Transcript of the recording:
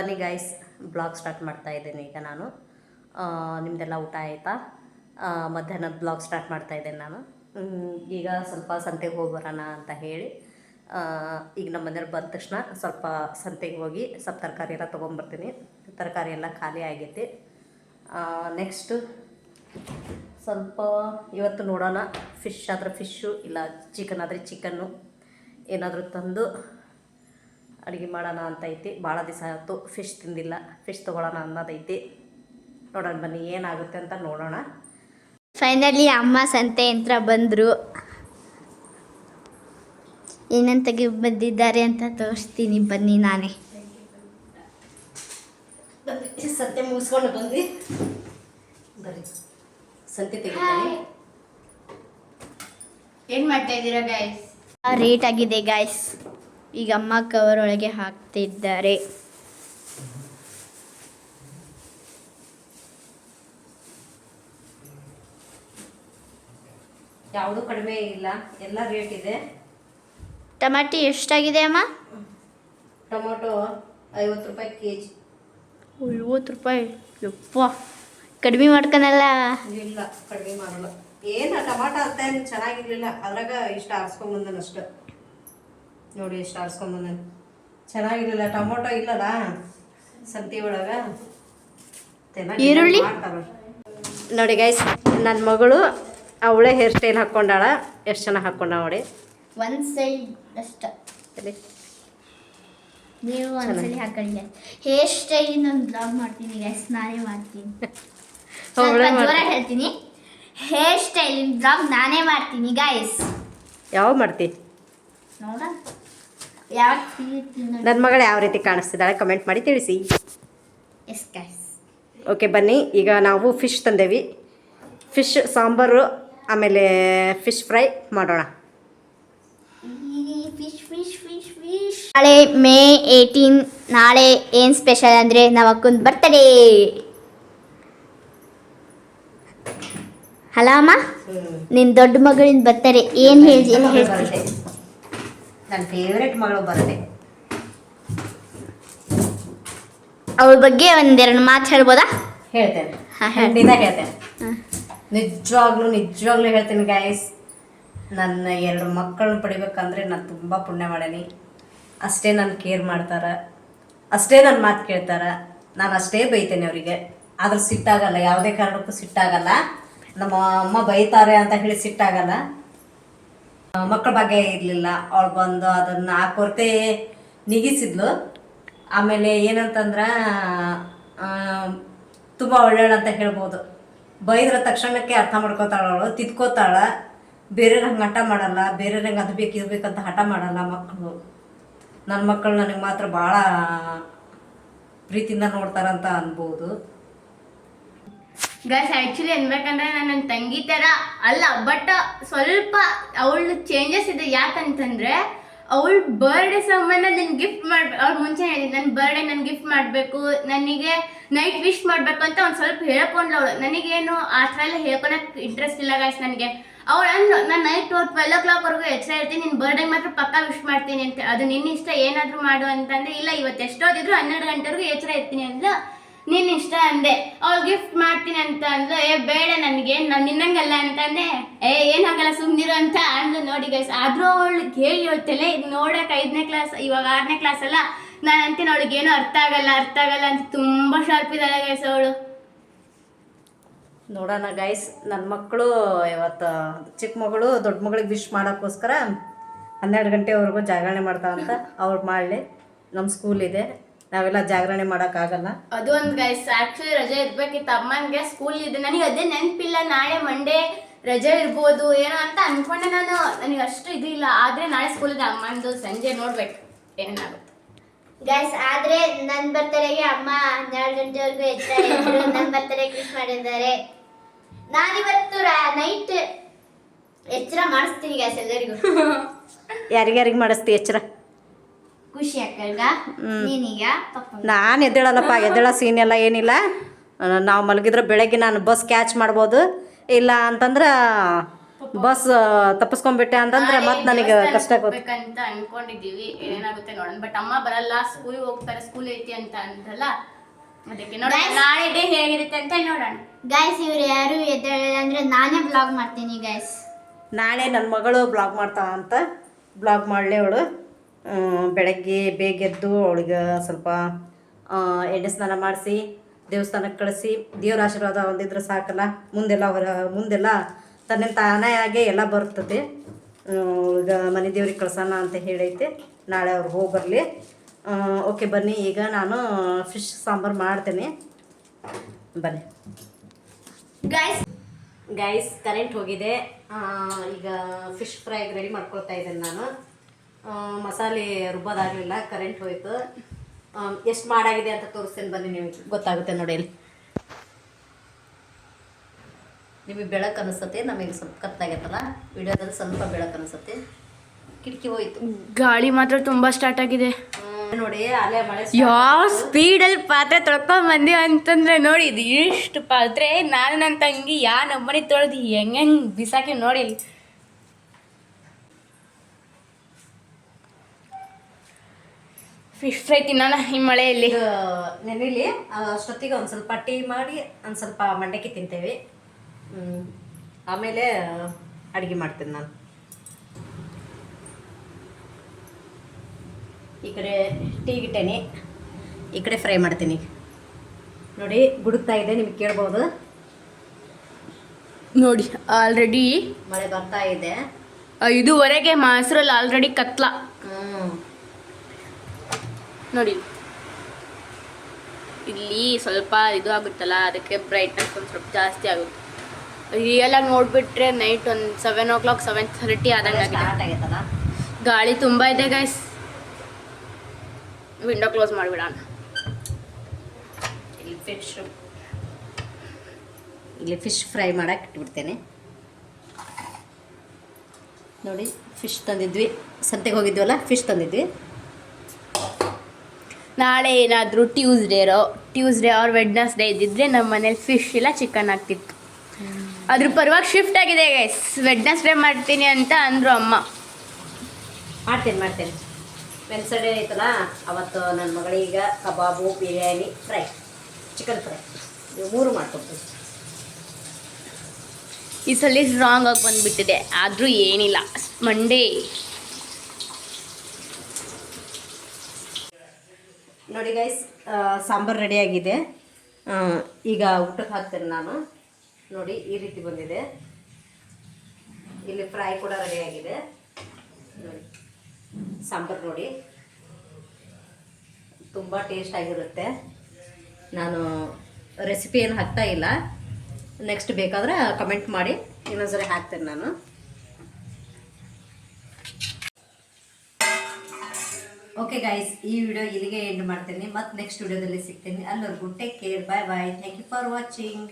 ಬನ್ನಿ guys, blog start ಮಾಡ್ತಾ ಇದ್ದೇನೆ ಈಗ ನಾನು. ನಿಮ್ಮದೆಲ್ಲ ಊಟ ಆಯಿತಾ? ಮಧ್ಯಾಹ್ನದ ಬ್ಲಾಗ್ ಸ್ಟಾರ್ಟ್ ಮಾಡ್ತಾ ಇದ್ದೇನೆ ನಾನು. ಈಗ ಸ್ವಲ್ಪ ಸಂತೆಗೆ ಹೋಗಿ ಬರೋಣ ಅಂತ ಹೇಳಿ ಈಗ ನಮ್ಮ ಮನೆಯವ್ರು ಬಂದ ತಕ್ಷಣ ಸ್ವಲ್ಪ ಸಂತೆಗೆ ಹೋಗಿ ಸ್ವಲ್ಪ ತರಕಾರಿ ಎಲ್ಲ ತೊಗೊಂಬರ್ತೀನಿ. ತರಕಾರಿ ಎಲ್ಲ ಖಾಲಿ ಆಗೈತಿ. ನೆಕ್ಸ್ಟು ಸ್ವಲ್ಪ ಇವತ್ತು ನೋಡೋಣ, ಫಿಶ್ ಆದರೆ ಫಿಶ್ಶು, ಇಲ್ಲ ಚಿಕನ್ ಆದರೆ ಚಿಕನ್ನು ಏನಾದರೂ ತಂದು ಅಡುಗೆ ಮಾಡೋಣ ಅಂತ ಐತಿ. ಭಾಳ ದಿವಸ ಆಯಿತು ಫಿಶ್ ತಿಂದಿಲ್ಲ, ಫಿಶ್ ತೊಗೊಳ್ಳೋಣ ಅನ್ನೋದೈತಿ. ನೋಡೋಣ ಬನ್ನಿ ಏನಾಗುತ್ತೆ ಅಂತ ನೋಡೋಣ. ಫೈನಲಿ ಅಮ್ಮ ಸಂತೆ ಯಂತ್ರ ಬಂದರು. ಏನಂತ ಬಂದಿದ್ದಾರೆ ಅಂತ ತೋರಿಸ್ತೀನಿ ಬನ್ನಿ. ನಾನೇ ಸಂತೆ ಮುಗಿಸ್ಕೊಂಡು ಬಂದು ಬರೀ ಸಂತೆ ತೆಗಿತೀನಿ. ಏನು ಮಾಡ್ತಾ ಇದ್ದೀರಾ ಗಾಯ್ಸ್? ರೇಟ್ ಆಗಿದೆ ಗಾಯ್ಸ್. ಈಗ ಅಮ್ಮ ಕವರ್ ಒಳಗೆ ಹಾಕ್ತಿದ್ದಾರೆ. ಯಾವುದು ಕಡಿಮೆ ಇಲ್ಲ, ಎಲ್ಲ ರೇಟ್ ಇದೆ. ಟಮಾಟಿ ಎಷ್ಟಾಗಿದೆ ಅಮ್ಮ? ಟೊಮೊಟೊ 50 ರೂಪಾಯಿ ಕೆಜಿ. 50 ರೂಪಾಯಿ? ಯಪ್ಪ, ಕಡಿಮೆ ಮಾಡ್ಕೊಳಲ್ಲ. ಇಲ್ಲ ಕಡಿಮೆ ಮಾಡಲ್ಲ. ಏನು ಟೊಮಾಟೊ ಅಂತ ಏನು ಚೆನ್ನಾಗಿರ್ಲಿಲ್ಲ, ಅದ್ರಾಗ ಇಷ್ಟು ಆರಿಸ್ಕೊಂಬಂದನು ಅಷ್ಟು. ನೋಡಿ ಎಷ್ಟು ಆರಿಸ್ಕೊಂಬಂದನು, ಚೆನ್ನಾಗಿರ್ಲಿಲ್ಲ. ಟೊಮೊಟೊ ಇಲ್ಲಲ್ಲ ಸಂತೆ ಒಳಗೆ. ಈರುಳ್ಳಿ ನೋಡಿ ಗೈಸ್, ನನ್ನ ಮಗಳು ಅವಳೇ ಹೇರ್ ಸ್ಟೈಲ್ ಹಾಕ್ಕೊಂಡಾಳ. ಎಷ್ಟು ಚೆನ್ನಾಗಿ ಹಾಕ್ಕೊಂಡ ನೋಡಿ. ಒಂದು ಸೈಡ್ ಅಷ್ಟ ನೀವು ಒಂದ್ಸಲಿ ಹಾಕೊಳ್ಳಿ. ಹೇರ್ ಸ್ಟೈಲ್ ನಾನು ಬ್ಲಾಗ್ ಮಾಡ್ತೀನಿ ಗೈಸ್, ನಾನೇ ಮಾಡ್ತೀನಿ. ಹೇಳ್ತೀನಿ, ಹೇರ್ ಸ್ಟೈಲಿನ ಬ್ಲಾಗ್ ನಾನೇ ಮಾಡ್ತೀನಿ ಗೈಸ್. ಯಾವಾಗ ಮಾಡ್ತಿ ನೋಡ? ಯಾವ ನನ್ನ ಮಗಳು ಯಾವ ರೀತಿ ಕಾಣಿಸ್ತಿದ್ದಾಳೆ ಕಮೆಂಟ್ ಮಾಡಿ ತಿಳಿಸಿ. Yes guys. ಓಕೆ ಬನ್ನಿ, ಈಗ ನಾವು ಫಿಶ್ ತಂದೇವಿ. ಫಿಶ್ ಸಾಂಬಾರು ಆಮೇಲೆ ಫಿಶ್ ಫ್ರೈ ಮಾಡೋಣ. ನಾಳೆ ಮೇ 18. ನಾಳೆ ಏನು ಸ್ಪೆಷಲ್ ಅಂದರೆ ನಮ್ಮ ಅಕ್ಕನ ಬರ್ತಡೇ. ಅಲ್ಲ ಅಮ್ಮ, ನಿನ್ನ ದೊಡ್ಡ ಮಗಳಿನ ಬರ್ತಾರೆ. ಏನು ಹೇಳ್ತೀನಿ? ನನ್ನ ಫೇವ್ರೆಟ್ ಮಗಳು ಬರ್ತಡೇ. ಅವಳ ಬಗ್ಗೆ ಒಂದೆರಡು ಮಾತು ಹೇಳ್ಬೋದಾ? ಹೇಳ್ತೇನೆ, ಖಂಡಿತ ಹೇಳ್ತೇನೆ. ನಿಜವಾಗ್ಲೂ ಹೇಳ್ತೀನಿ ಗೈಸ್. ನನ್ನ 2 ಮಕ್ಕಳನ್ನ ಪಡಿಬೇಕಂದ್ರೆ ನಾನು ತುಂಬ ಪುಣ್ಯ ಮಾಡೀನಿ. ಅಷ್ಟೇ ನನ್ನ ಕೇರ್ ಮಾಡ್ತಾರೆ, ಅಷ್ಟೇ ನನ್ನ ಮಾತು ಕೇಳ್ತಾರೆ. ನಾನು ಅಷ್ಟೇ ಬೈತೇನೆ ಅವರಿಗೆ, ಆದ್ರೆ ಸಿಟ್ಟಾಗಲ್ಲ, ಯಾವುದೇ ಕಾರಣಕ್ಕೂ ಸಿಟ್ಟಾಗಲ್ಲ. ನಮ್ಮ ಅಮ್ಮ ಬೈತಾರೆ ಅಂತ ಹೇಳಿ ಸಿಟ್ಟಾಗಲ್ಲ. ಮಕ್ಕಳ ಬಗ್ಗೆ ಇರಲಿಲ್ಲ, ಅವಳು ಬಂದು ಅದನ್ನು ಆ ಕೊರತೆ ನೀಗಿಸಿದ್ಲು. ಆಮೇಲೆ ಏನಂತಂದ್ರೆ ತುಂಬ ಒಳ್ಳೆಯಳು ಅಂತ ಹೇಳ್ಬೋದು. ಬೈದ್ರ ತಕ್ಷಣಕ್ಕೆ ಅರ್ಥ ಮಾಡ್ಕೋತಾಳ, ಅವಳು ತಿದ್ಕೋತಾಳ. ಬೇರೆಯವ್ರ ಹಂಗೆ ಹಠ ಮಾಡಲ್ಲ, ಬೇರೆಯವ್ರ ಹಂಗೆ ಅದು ಬೇಕು ಇದು ಬೇಕಂತ ಹಠ ಮಾಡಲ್ಲ ಮಕ್ಕಳು. ನನ್ನ ಮಕ್ಕಳು ನನಗೆ ಮಾತ್ರ ಭಾಳ ಪ್ರೀತಿಯಿಂದ ನೋಡ್ತಾರಂತ ಅನ್ಬೋದು. ಗೈಸ್, ಆ್ಯಕ್ಚುಲಿ ಅನ್ಬೇಕಂದ್ರೆ ನನ್ನ ತಂಗಿ ಥರ ಅಲ್ಲ, ಬಟ್ ಸ್ವಲ್ಪ ಅವಳು ಚೇಂಜಸ್ ಇದೆ. ಯಾಕಂತಂದರೆ ಅವಳು ಬರ್ಡೇ ಸಂಬಂಧ ನಾನು ಗಿಫ್ಟ್ ಮಾಡ್ಬೇಕು. ಅವ್ಳು ಮುಂಚೆ ಹೇಳಿದ್ದು ನನ್ನ ಬರ್ಡೇ ನಾನು ಗಿಫ್ಟ್ ಮಾಡಬೇಕು, ನನಗೆ ನೈಟ್ ವಿಶ್ ಮಾಡಬೇಕು ಅಂತ ಒಂದು ಸ್ವಲ್ಪ ಹೇಳ್ಕೊಂಡ್ಲು ಅವಳು. ನನಗೇನು ಆ ಥರ ಎಲ್ಲ ಹೇಳ್ಕೊಳಕ್ಕೆ ಇಂಟ್ರೆಸ್ಟ್ ಇಲ್ಲ ಗೈಸ್ ನನಗೆ. ಅವಳು ಅಂದ್ಲು, ನಾನು ನೈಟ್ 12 o'clockವರೆಗೂ ಎಚ್ಚರ ಇರ್ತೀನಿ, ನಿನ್ನ ಬರ್ಡೇಗೆ ಮಾತ್ರ ಪಕ್ಕ ವಿಶ್ ಮಾಡ್ತೀನಿ ಅಂತ. ಅದು ನಿನ್ನ ಇಷ್ಟ, ಏನಾದರೂ ಮಾಡು ಅಂತಂದರೆ, ಇಲ್ಲ ಇವತ್ತು ಎಷ್ಟೋದಿದ್ರು 12 ಗಂಟೆವರೆಗೂ ಎಚ್ಚರ ಇರ್ತೀನಿ ಅಂದ್ಲು. ನಿನ್ನ ಇಷ್ಟ ಅಂದೆ. ಅವ್ಳು ಗಿಫ್ಟ್ ಮಾಡ್ತೀನಿ ಅಂತ ಅಂದ್ಲು. ಬೇಡ ನನಗೆ, ನಾನು ನಿನ್ನಂಗಲ್ಲ ಅಂತಂದೆ. ಏನಾಗಲ್ಲ ಸುಮ್ಮನಿರು ಅಂತ ಅಂದ್ಲು. ನೋಡಿ ಗೈಸ್, ಆದರೂ ಅವಳಿಗೆ ಹೇಳಿ ಹೇಳ್ತೇಲೆ ನೋಡೋಕೆ 5ನೇ ಕ್ಲಾಸ್, ಇವಾಗ 6ನೇ ಕ್ಲಾಸ್ ಅಲ್ಲ. ನಾನು ಅಂತೀನಿ ಅವಳಿಗೇನು ಅರ್ಥ ಆಗಲ್ಲ ಅಂತ. ತುಂಬ ಶಾರ್ಪ್ ಇದ್ದಾಳೆ ಗೈಸ್ ಅವಳು. ನೋಡೋಣ ಗೈಸ್, ನನ್ನ ಮಕ್ಕಳು ಇವತ್ತು ಚಿಕ್ಕ ಮಗಳು ದೊಡ್ಡ ಮಗಳಿಗೆ ವಿಶ್ ಮಾಡೋಕ್ಕೋಸ್ಕರ 12 ಗಂಟೆವರೆಗೂ ಜಾಗರಣೆ ಮಾಡ್ತಾವಂತ. ಅವ್ರು ಮಾಡಲಿ, ನಮ್ಮ ಸ್ಕೂಲ್ ಇದೆ, ನಾವೆಲ್ಲ ಜಾಗರಣೆ ಮಾಡೋಕ್ಕಾಗಲ್ಲ. ಅದು ಒಂದು ಗೈಸ್, ಆ್ಯಕ್ಚುಲಿ ರಜೆ ಇರಬೇಕಿತ್ತು. ಅಮ್ಮನಿಗೆ ಸ್ಕೂಲ್ ಇದೆ, ನನಗೆ ಅದೇ ನೆನಪಿಲ್ಲ. ನಾಳೆ ಮಂಡೇ ರಜೆ ಇರ್ಬೋದು ಏನೋ ಅಂತ ಅಂದ್ಕೊಂಡೆ ನಾನು. ನನಗೆ ಅಷ್ಟು ಇದು ಇಲ್ಲ. ಆದರೆ ನಾಳೆ ಸ್ಕೂಲ್ ಇದೆ ಅಮ್ಮಂದು, ಸಂಜೆ ನೋಡ್ಬೇಕು ಏನಾಗುತ್ತೆ ಗೈಸ್. ಆದರೆ ನನ್ನ ಬರ್ತಡೆಗೆ ಅಮ್ಮ 12 ಗಂಟೆವರೆಗೂ ಎಚ್ಚರ ನನ್ನ ಬರ್ತಡೆಗೆ ವಿಶ್ ಮಾಡಿದ್ದಾರೆ. ನಾನಿವತ್ತು ನೈಟ್ ಎಚ್ಚರ ಮಾಡಿಸ್ತೀನಿ ಗೈಸ್ ಎಲ್ಲರಿಗೂ. ಯಾರಿಗ್ಯಾರಿಗೆ ಮಾಡಿಸ್ತಿ ಎಚ್ಚರ? ಖುಷಿ ಅಕ್ಕಗ, ನೀನೀಗ ನಾನು ಎದ್ದೇಳಲ್ಲಪ್ಪ, ಎದ್ದೇಳೋ ಸೀನ್ ಎಲ್ಲ ಏನಿಲ್ಲ. ನಾವು ಮಲಗಿದ್ರೆ ಬೆಳಗ್ಗೆ ನಾನು ಬಸ್ ಕ್ಯಾಚ್ ಮಾಡ್ಬೋದು, ಇಲ್ಲ ಅಂತಂದ್ರೆ ಬಸ್ ತಪ್ಪಿಸ್ಕೊಂಡ್ಬಿಟ್ಟೆ ಅಂತಂದ್ರೆ ಮತ್ತೆ ನನಗೆ ಕಷ್ಟ ಆಗುತ್ತೆ. ಹೋಗ್ಬೇಕಂತ ಅನ್ಕೊಂಡಿದೀವಿ, ಏನಾಗುತ್ತೆ ನೋಡೋಣ. ಬಟ್ ಅಮ್ಮ ಬರಲ್ಲ, ಸ್ಕೂಲಿಗೆ ಹೋಗ್ತಾರೆ, ಸ್ಕೂಲ್ ಐತಿ ಅಂತ ಅಂದ್ರಲ್ಲ, ಅದಕ್ಕೆ ನೋಡೋಣ ನಾಳೆ ಡೇ ಹೇಗಿರುತ್ತೆ ಅಂತ ನೋಡೋಣ. ಗೈಸ್ ಇವ್ರು ಯಾರು ಎದ್ದೇಳಿಲ್ಲ ಅಂದ್ರೆ ನಾನೇ ಬ್ಲಾಗ್ ಮಾಡ್ತೀನಿ ಗೈಸ್. ನಾಳೆ ನನ್ನ ಮಗಳು ಬ್ಲಾಗ್ ಮಾಡ್ತಾಳಂತ. ಬ್ಲಾಗ್ ಮಾಡಲಿ ಅವಳು. ಬೆಳಗ್ಗೆ ಬೇಗ ಎದ್ದು ಅವಳಿಗೆ ಸ್ವಲ್ಪ ಎಣ್ಣೆ ಸ್ನಾನ ಮಾಡಿಸಿ ದೇವಸ್ಥಾನಕ್ಕೆ ಕಳಿಸಿ ದೇವ್ರ ಆಶೀರ್ವಾದ ಹೊಂದಿದ್ರೆ ಸಾಕಲ್ಲ. ಮುಂದೆಲ್ಲ ತನ್ನಿಂದ ತಾನಾಗೆ ಎಲ್ಲ ಬರ್ತದೆ. ಈಗ ಮನೆ ದೇವ್ರಿಗೆ ಕಳ್ಸೋಣ ಅಂತ ಹೇಳೈತೆ. ನಾಳೆ ಅವ್ರು ಹೋಗಿ ಬರಲಿ. ಓಕೆ ಬನ್ನಿ, ಈಗ ನಾನು ಫಿಶ್ ಸಾಂಬಾರು ಮಾಡ್ತೇನೆ. ಬನ್ನಿ ಗೈಸ್, ಕರೆಂಟ್ ಹೋಗಿದೆ. ಈಗ ಫಿಶ್ ಫ್ರೈಗೆ ರೆಡಿ ಮಾಡ್ಕೊಳ್ತಾ ಇದ್ದೇನೆ ನಾನು. ಮಸಾಲೆ ರುಬ್ಬೋದಾಗಲಿಲ್ಲ, ಕರೆಂಟ್ ಹೋಯ್ತು. ಎಷ್ಟು ಮಾಡಾಗಿದೆ ಅಂತ ತೋರಿಸ್ತೇನೆ ಬನ್ನಿ, ನಿಮಗೆ ಗೊತ್ತಾಗುತ್ತೆ ನೋಡಿ. ಇಲ್ಲಿ ನಿಮಗೆ ಬೆಳಕು ಅನಿಸುತ್ತೆ, ನಮಗೆ ಸ್ವಲ್ಪ ಕತ್ತಾಗೈತಲ್ಲ ವಿಡಿಯೋದಲ್ಲಿ, ಸ್ವಲ್ಪ ಬೆಳಕು ಅನಿಸುತ್ತೆ. ಕಿಟಕಿ ಹೋಯ್ತು. ಗಾಳಿ ಮಾತ್ರ ತುಂಬಾ ಸ್ಟಾರ್ಟ್ ಆಗಿದೆ ನೋಡಿ. ಅಲ್ಲೇ ಮಳೆ ಯಾವ ಸ್ಪೀಡಲ್ಲಿ ಪಾತ್ರೆ ತೊಳ್ಕೊಂಡ್ ಬಂದೀವಿ ಅಂತಂದ್ರೆ ನೋಡಿ, ಇದು ಇಷ್ಟು ಪಾತ್ರೆ ನಾನು ನನ್ನ ತಂಗಿ ನಮ್ಮನೆ ತೊಳೆದು ಹೆಂಗೆ ಬಿಸಾಕಿ ನೋಡಿ. ಫಿಶ್ ಫ್ರೈ ತಿನ್ನೋಣ ಈ ಮಳೆಯಲ್ಲಿ. ನೆನೆಲಿ ಅಷ್ಟೊತ್ತಿಗೆ ಒಂದು ಸ್ವಲ್ಪ ಟೀ ಮಾಡಿ ಒಂದು ಸ್ವಲ್ಪ ಮಂಡಕ್ಕಿ ತಿಂತೇವೆ. ಆಮೇಲೆ ಅಡುಗೆ ಮಾಡ್ತೀನಿ ನಾನು. ಈ ಕಡೆ ಟೀ ಇಟ್ಟೇನೆ, ಈ ಕಡೆ ಫ್ರೈ ಮಾಡ್ತೀನಿ. ನೋಡಿ ಗುಡುಕ್ತಾ ಇದೆ, ನಿಮಗೆ ಕೇಳ್ಬೋದು ನೋಡಿ. ಆಲ್ರೆಡಿ ಮಳೆ ಬರ್ತಾ ಇದೆ. 5:15 ಮೊಸರಲ್ಲಿ ಆಲ್ರೆಡಿ ಕತ್ಲ ನೋಡಿ. ಇಲ್ಲಿ ಸ್ವಲ್ಪ ಇದು ಆಗುತ್ತಲ್ಲ, ಅದಕ್ಕೆ ಬ್ರೈಟ್ನೆಸ್ ಒಂದು ಸ್ವಲ್ಪ ಜಾಸ್ತಿ ಆಗುತ್ತೆ. ರಿಯಲ್ ಆಗಿ ನೋಡ್ಬಿಟ್ರೆ ನೈಟ್ ಒಂದು 7 o'clock 7:30 ಆದಂಗೆ ಆಗೈತಲ್ಲ. ಗಾಳಿ ತುಂಬ ಇದೆ ಗೈಸ್. ವಿಂಡೋ ಕ್ಲೋಸ್ ಮಾಡಿಬಿಡೋಣ. ಇಲ್ಲಿ ಫಿಶ್ ಫ್ರೈ ಮಾಡಕ್ಕೆ ಇಟ್ಬಿಡ್ತೇನೆ. ನೋಡಿ ಫಿಶ್ ತಂದಿದ್ವಿ, ಸಂತೆಗೆ ಹೋಗಿದ್ವಲ್ಲ, ಫಿಶ್ ತಂದಿದ್ವಿ. ನಾಳೆ ಏನಾದರೂ ಟ್ಯೂಸ್ಡೇ ಆರ್ ವೆಡ್ನೆಸ್ಡೇ ಇದ್ದಿದ್ರೆ ನಮ್ಮ ಮನೇಲಿ ಫಿಶ್ ಇಲ್ಲ ಚಿಕನ್ ಆಗ್ತಿತ್ತು. ಅದ್ರ ಪರವಾಗಿ ಶಿಫ್ಟ್ ಆಗಿದೆ ಗೈಸ್. ವೆಡ್ನೆಸ್ಡೇ ಮಾಡ್ತೀನಿ ಅಂತ ಅಂದರು ಅಮ್ಮ. ಮಾಡ್ತೇನೆ. ವೆನ್ಸ್ಡೇ ಐತಲ್ಲ, ಅವತ್ತು ನನ್ನ ಮಗಳಿಗೆ ಕಬಾಬು, ಬಿರಿಯಾನಿ, ಫ್ರೈ, ಚಿಕನ್ ಫ್ರೈ ಇವು 3 ಮಾಡ್ಕೊಡ್ತೀನಿ. ಈ ಸಲ ರಾಂಗ್ ಆಗಿ ಬಂದುಬಿಟ್ಟಿದೆ, ಆದರೂ ಏನಿಲ್ಲ. ಮಂಡೇ ನೋಡಿ ಗೈಸ್, ಸಾಂಬಾರು ರೆಡಿಯಾಗಿದೆ. ಈಗ ಊಟಕ್ಕೆ ಹಾಕ್ತೇನೆ ನಾನು. ನೋಡಿ ಈ ರೀತಿ ಬಂದಿದೆ. ಇಲ್ಲಿ ಫ್ರೈ ಕೂಡ ರೆಡಿಯಾಗಿದೆ. ನೋಡಿ ಸಾಂಬಾರು ನೋಡಿ, ತುಂಬ ಟೇಸ್ಟ್ ಆಗಿರುತ್ತೆ. ನಾನು ರೆಸಿಪಿ ಏನು ಹಾಕ್ತಾ ಇಲ್ಲ, ನೆಕ್ಸ್ಟ್ ಬೇಕಾದ್ರೆ ಕಮೆಂಟ್ ಮಾಡಿ, ಇನ್ನೊಂದ್ಸರಿ ಹಾಕ್ತೇನೆ ನಾನು. ಓಕೆ ಗೈಸ್, ಈ ವಿಡಿಯೋ ಇಲ್ಲಿಗೆ ಎಂಡ್ ಮಾಡ್ತೀನಿ. ಮತ್ತೆ ನೆಕ್ಸ್ಟ್ ವಿಡಿಯೋದಲ್ಲಿ ಸಿಗ್ತೀನಿ. ಅಲ್ಲಿವರೆಗೂ take care, bye bye. Thank you for watching.